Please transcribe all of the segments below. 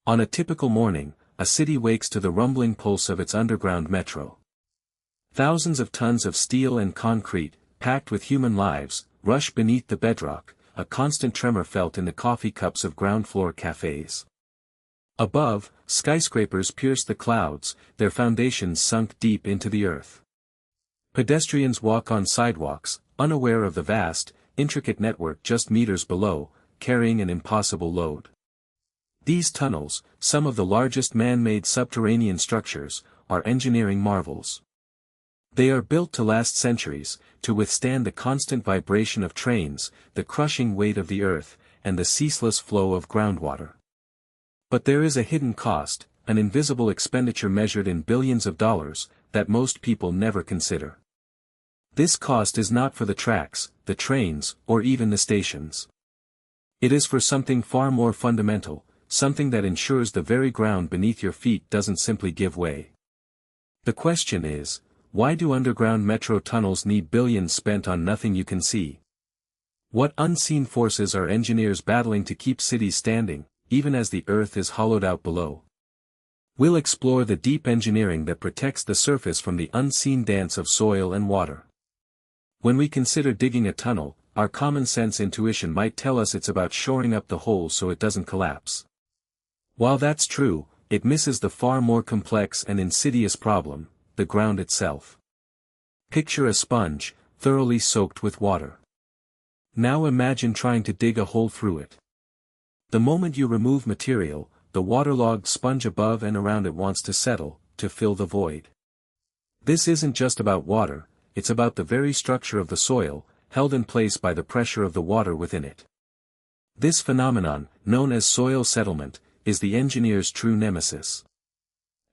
On a typical morning, a city wakes to the rumbling pulse of its underground metro. Thousands of tons of steel and concrete, packed with human lives, rush beneath the bedrock, a constant tremor felt in the coffee cups of ground-floor cafes. Above, skyscrapers pierce the clouds, their foundations sunk deep into the earth. Pedestrians walk on sidewalks, unaware of the vast, intricate network just meters below, carrying an impossible load. These tunnels, some of the largest man-made subterranean structures, are engineering marvels. They are built to last centuries, to withstand the constant vibration of trains, the crushing weight of the earth, and the ceaseless flow of groundwater. But there is a hidden cost, an invisible expenditure measured in billions of dollars, that most people never consider. This cost is not for the tracks, the trains, or even the stations. It is for something far more fundamental, something that ensures the very ground beneath your feet doesn't simply give way. The question is, why do underground metro tunnels need billions spent on nothing you can see? What unseen forces are engineers battling to keep cities standing, even as the earth is hollowed out below? We'll explore the deep engineering that protects the surface from the unseen dance of soil and water. When we consider digging a tunnel, our common sense intuition might tell us it's about shoring up the hole so it doesn't collapse. While that's true, it misses the far more complex and insidious problem, the ground itself. Picture a sponge, thoroughly soaked with water. Now imagine trying to dig a hole through it. The moment you remove material, the waterlogged sponge above and around it wants to settle, to fill the void. This isn't just about water, it's about the very structure of the soil, held in place by the pressure of the water within it. This phenomenon, known as soil settlement, is the engineer's true nemesis.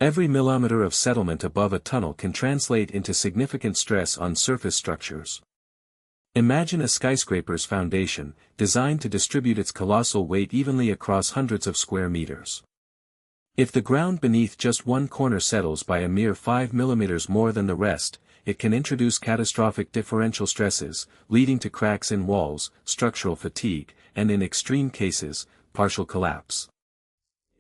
Every millimeter of settlement above a tunnel can translate into significant stress on surface structures. Imagine a skyscraper's foundation, designed to distribute its colossal weight evenly across hundreds of square meters. If the ground beneath just one corner settles by a mere 5 millimeters more than the rest, it can introduce catastrophic differential stresses, leading to cracks in walls, structural fatigue, and in extreme cases, partial collapse.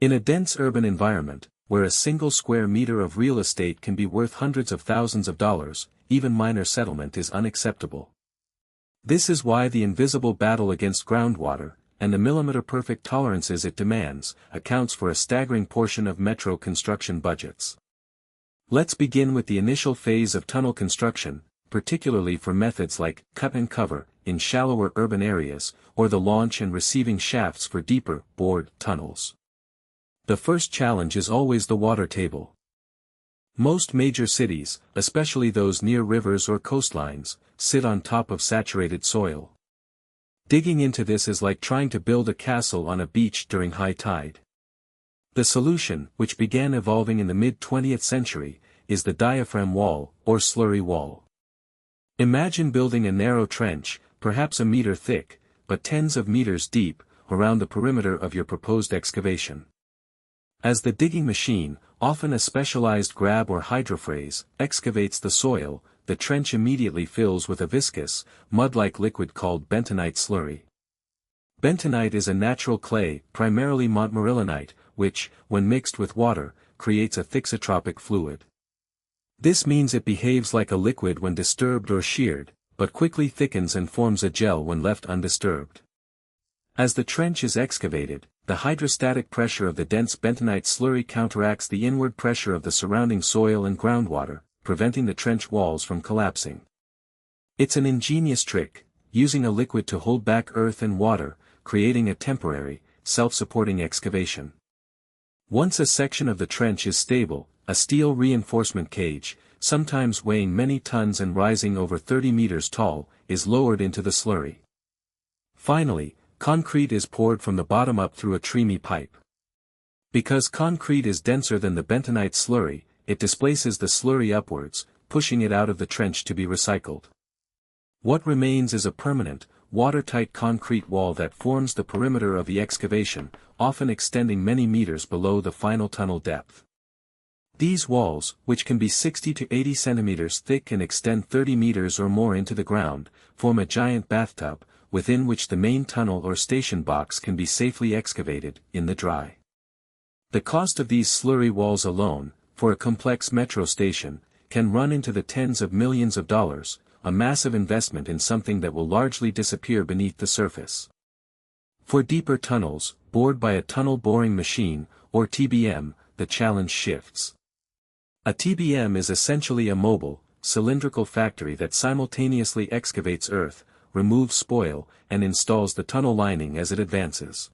In a dense urban environment, where a single square meter of real estate can be worth hundreds of thousands of dollars, even minor settlement is unacceptable. This is why the invisible battle against groundwater, and the millimeter-perfect tolerances it demands, accounts for a staggering portion of metro construction budgets. Let's begin with the initial phase of tunnel construction, particularly for methods like cut and cover, in shallower urban areas, or the launch and receiving shafts for deeper, bored tunnels. The first challenge is always the water table. Most major cities, especially those near rivers or coastlines, sit on top of saturated soil. Digging into this is like trying to build a castle on a beach during high tide. The solution, which began evolving in the mid-20th century, is the diaphragm wall, or slurry wall. Imagine building a narrow trench, perhaps a meter thick, but tens of meters deep, around the perimeter of your proposed excavation. As the digging machine, often a specialized grab or hydrophrase, excavates the soil, the trench immediately fills with a viscous, mud-like liquid called bentonite slurry. Bentonite is a natural clay, primarily montmorillonite, which, when mixed with water, creates a thixotropic fluid. This means it behaves like a liquid when disturbed or sheared, but quickly thickens and forms a gel when left undisturbed. As the trench is excavated, the hydrostatic pressure of the dense bentonite slurry counteracts the inward pressure of the surrounding soil and groundwater, preventing the trench walls from collapsing. It's an ingenious trick, using a liquid to hold back earth and water, creating a temporary, self-supporting excavation. Once a section of the trench is stable, a steel reinforcement cage, sometimes weighing many tons and rising over 30 meters tall, is lowered into the slurry. Finally, concrete is poured from the bottom up through a tremie pipe. Because concrete is denser than the bentonite slurry, it displaces the slurry upwards, pushing it out of the trench to be recycled. What remains is a permanent, watertight concrete wall that forms the perimeter of the excavation, often extending many meters below the final tunnel depth. These walls, which can be 60 to 80 centimeters thick and extend 30 meters or more into the ground, form a giant bathtub, within which the main tunnel or station box can be safely excavated, in the dry. The cost of these slurry walls alone, for a complex metro station, can run into the tens of millions of dollars, a massive investment in something that will largely disappear beneath the surface. For deeper tunnels, bored by a tunnel boring machine, or TBM, the challenge shifts. A TBM is essentially a mobile, cylindrical factory that simultaneously excavates earth, removes spoil, and installs the tunnel lining as it advances.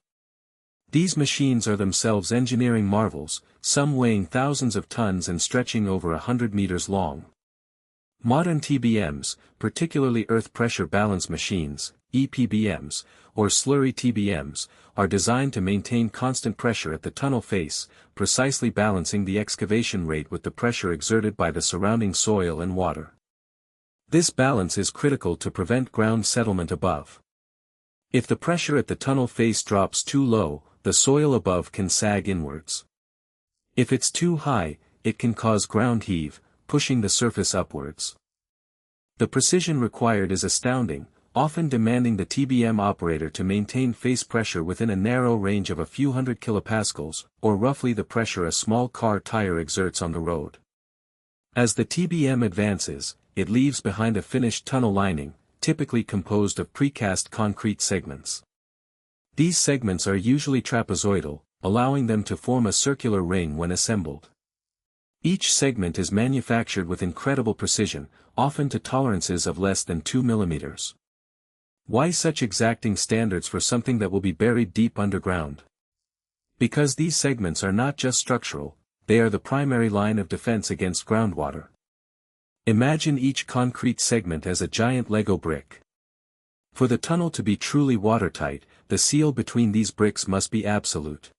These machines are themselves engineering marvels, some weighing thousands of tons and stretching over 100 meters long. Modern TBMs, particularly earth pressure balance machines, EPBMs, or slurry TBMs, are designed to maintain constant pressure at the tunnel face, precisely balancing the excavation rate with the pressure exerted by the surrounding soil and water. This balance is critical to prevent ground settlement above. If the pressure at the tunnel face drops too low, the soil above can sag inwards. If it's too high, it can cause ground heave, pushing the surface upwards. The precision required is astounding, often demanding the TBM operator to maintain face pressure within a narrow range of a few hundred kilopascals, or roughly the pressure a small car tire exerts on the road. As the TBM advances, it leaves behind a finished tunnel lining, typically composed of precast concrete segments. These segments are usually trapezoidal, allowing them to form a circular ring when assembled. Each segment is manufactured with incredible precision, often to tolerances of less than 2 millimeters. Why such exacting standards for something that will be buried deep underground? Because these segments are not just structural, they are the primary line of defense against groundwater. Imagine each concrete segment as a giant Lego brick. For the tunnel to be truly watertight, the seal between these bricks must be absolute.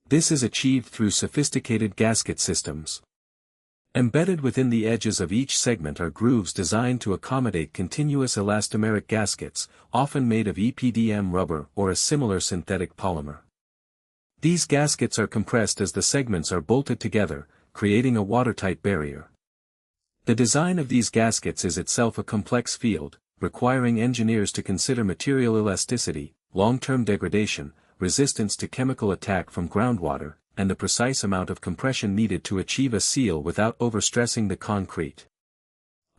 This is achieved through sophisticated gasket systems. Embedded within the edges of each segment are grooves designed to accommodate continuous elastomeric gaskets, often made of EPDM rubber or a similar synthetic polymer. These gaskets are compressed as the segments are bolted together, creating a watertight barrier. The design of these gaskets is itself a complex field, requiring engineers to consider material elasticity, long-term degradation, resistance to chemical attack from groundwater, and the precise amount of compression needed to achieve a seal without overstressing the concrete.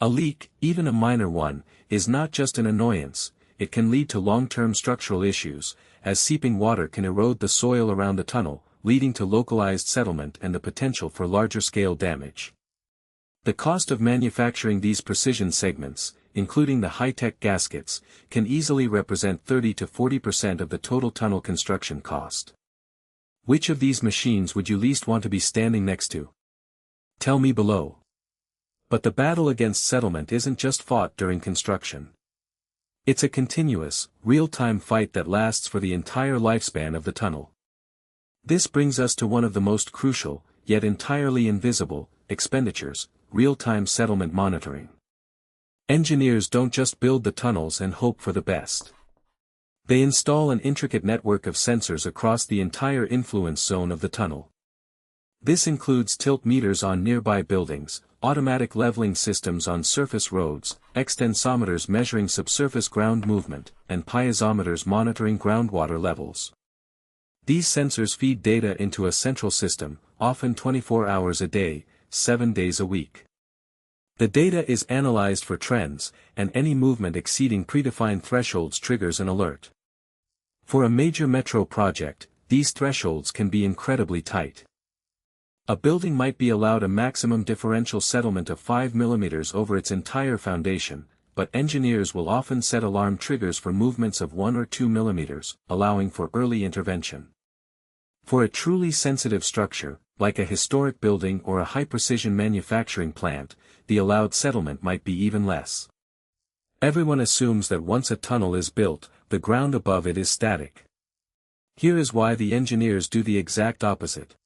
A leak, even a minor one, is not just an annoyance, it can lead to long-term structural issues, as seeping water can erode the soil around the tunnel, leading to localized settlement and the potential for larger-scale damage. The cost of manufacturing these precision segments, including the high-tech gaskets, can easily represent 30 to 40% of the total tunnel construction cost. Which of these machines would you least want to be standing next to? Tell me below. But the battle against settlement isn't just fought during construction. It's a continuous, real-time fight that lasts for the entire lifespan of the tunnel. This brings us to one of the most crucial, yet entirely invisible, expenditures: real-time settlement monitoring. Engineers don't just build the tunnels and hope for the best. They install an intricate network of sensors across the entire influence zone of the tunnel. This includes tilt meters on nearby buildings, automatic leveling systems on surface roads, extensometers measuring subsurface ground movement, and piezometers monitoring groundwater levels. These sensors feed data into a central system, often 24 hours a day, 7 days a week. The data is analyzed for trends, and any movement exceeding predefined thresholds triggers an alert. For a major metro project, these thresholds can be incredibly tight. A building might be allowed a maximum differential settlement of 5 mm over its entire foundation, but engineers will often set alarm triggers for movements of 1 or 2 mm, allowing for early intervention. For a truly sensitive structure, like a historic building or a high-precision manufacturing plant, the allowed settlement might be even less. Everyone assumes that once a tunnel is built, the ground above it is static. Here is why the engineers do the exact opposite.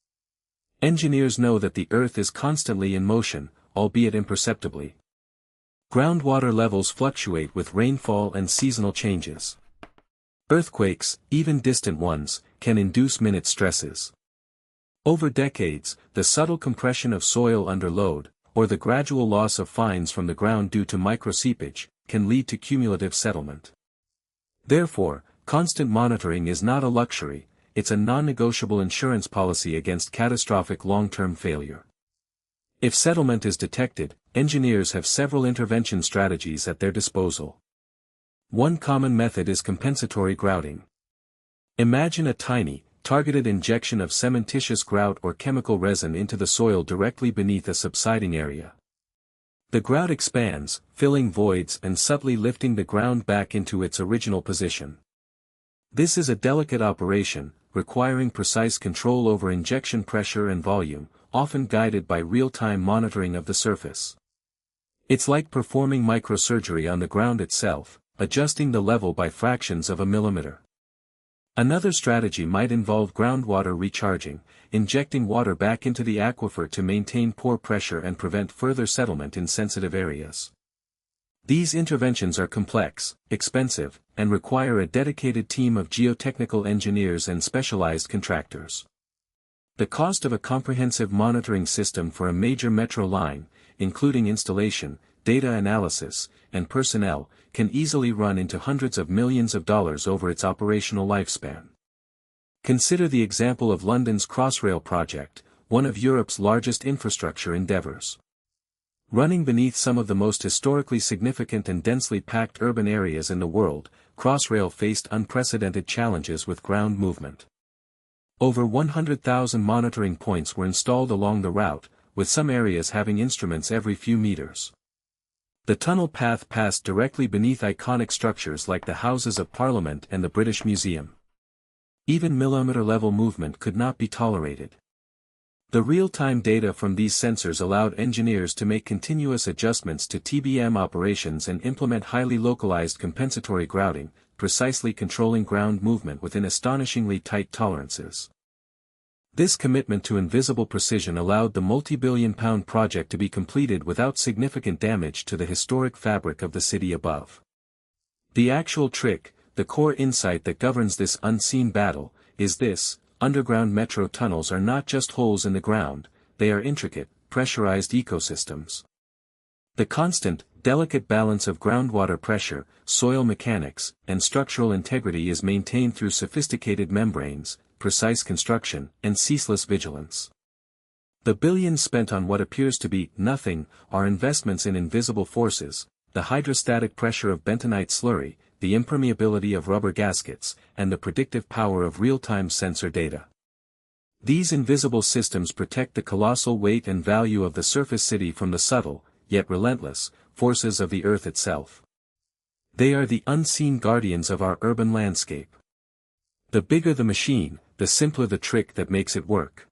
Engineers know that the earth is constantly in motion, albeit imperceptibly. Groundwater levels fluctuate with rainfall and seasonal changes. Earthquakes, even distant ones, can induce minute stresses. Over decades, the subtle compression of soil under load, or the gradual loss of fines from the ground due to microseepage, can lead to cumulative settlement. Therefore, constant monitoring is not a luxury, it's a non-negotiable insurance policy against catastrophic long-term failure. If settlement is detected, engineers have several intervention strategies at their disposal. One common method is compensatory grouting. Imagine a tiny, targeted injection of cementitious grout or chemical resin into the soil directly beneath a subsiding area. The grout expands, filling voids and subtly lifting the ground back into its original position. This is a delicate operation, requiring precise control over injection pressure and volume, often guided by real-time monitoring of the surface. It's like performing microsurgery on the ground itself, adjusting the level by fractions of a millimeter. Another strategy might involve groundwater recharging, injecting water back into the aquifer to maintain pore pressure and prevent further settlement in sensitive areas. These interventions are complex, expensive, and require a dedicated team of geotechnical engineers and specialized contractors. The cost of a comprehensive monitoring system for a major metro line, including installation, data analysis, and personnel, can easily run into hundreds of millions of dollars over its operational lifespan. Consider the example of London's Crossrail project, one of Europe's largest infrastructure endeavors. Running beneath some of the most historically significant and densely packed urban areas in the world, Crossrail faced unprecedented challenges with ground movement. Over 100,000 monitoring points were installed along the route, with some areas having instruments every few meters. The tunnel path passed directly beneath iconic structures like the Houses of Parliament and the British Museum. Even millimeter-level movement could not be tolerated. The real-time data from these sensors allowed engineers to make continuous adjustments to TBM operations and implement highly localized compensatory grouting, precisely controlling ground movement within astonishingly tight tolerances. This commitment to invisible precision allowed the multi-billion-pound project to be completed without significant damage to the historic fabric of the city above. The actual trick, the core insight that governs this unseen battle, is this: underground metro tunnels are not just holes in the ground, they are intricate, pressurized ecosystems. The constant, delicate balance of groundwater pressure, soil mechanics, and structural integrity is maintained through sophisticated membranes, precise construction, and ceaseless vigilance. The billions spent on what appears to be nothing are investments in invisible forces, the hydrostatic pressure of bentonite slurry, the impermeability of rubber gaskets, and the predictive power of real-time sensor data. These invisible systems protect the colossal weight and value of the surface city from the subtle, yet relentless, forces of the earth itself. They are the unseen guardians of our urban landscape. The bigger the machine, the simpler the trick that makes it work.